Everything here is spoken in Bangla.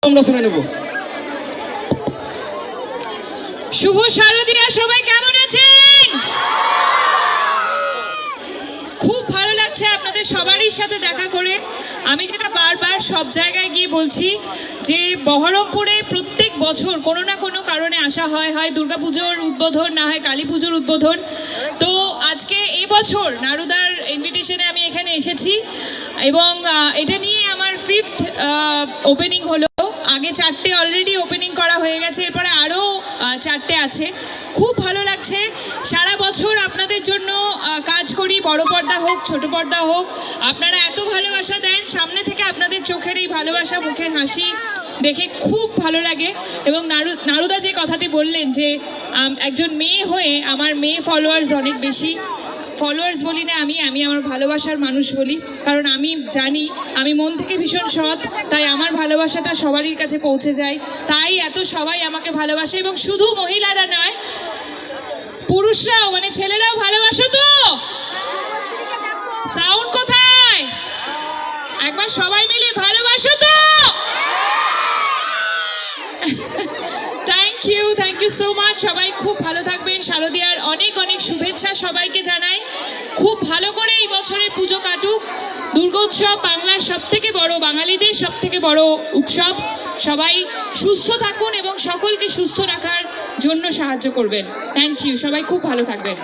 আমরা শুনে নেব। শুভ শারদিয়া, সবাই কেমন আছেন? খুব ভালো লাগছে আপনাদের সবারই সাথে দেখা করে। আমি যেটা বারবার সব জায়গায় গিয়ে বলছি যে বহরমপুরে প্রত্যেক বছর কোনো না কোনো কারণে আসা হয়, হয় দুর্গাপুজোর উদ্বোধন, না হয় কালী পুজোর উদ্বোধন। তো আজকে এবছর নারুদার ইনভিটেশনে আমি এখানে এসেছি এবং এটা নিয়ে আমার 5th ওপেনিং হলো। আগে 4টে অলরেডি ওপেনিং করা হয়ে গেছে, এরপরে আরও 4টে আছে। খুব ভালো লাগছে। সারা বছর আপনাদের জন্য কাজ করি, বড় পর্দা হোক ছোট পর্দা হোক, আপনারা এত ভালোবাসা দেন। সামনে থেকে আপনাদের চোখের এই ভালোবাসা, মুখের হাসি দেখে খুব ভালো লাগে। এবং নারুদা যে কথাটি বললেন যে একজন মেয়ে হয়ে আমার মেয়ে ফলোয়ার্স অনেক বেশি। ফলোয়ার্স বলি না, আমি আমার ভালোবাসার মানুষ বলি, কারণ আমি জানি আমি মন থেকে ভীষণ সৎ, তাই আমার ভালোবাসাটা সবারই কাছে পৌঁছে যায়। তাই এত সবাই আমাকে ভালোবাসে। এবং শুধু মহিলারা নয়, পুরুষরাও, মানে ছেলেরাও ভালোবাসো তো? সাউন্ড কোথায়? একবার সবাই মিলে ভালোবাসো তো? Thank you so much. সবাই খুব ভালো থাকবেন। শারদিয়ার অনেক অনেক শুভেচ্ছা সবাইকে জানাই। খুব ভালো করে এই বছরের পুজো কাটুক। দুর্গোৎসব বাংলার সবথেকে বড়, বাঙালিদের সবথেকে বড় উৎসব। সবাই সুস্থ থাকুন এবং সকলকে সুস্থ রাখার জন্য সাহায্য করবেন। থ্যাংক ইউ, সবাই খুব ভালো থাকবেন।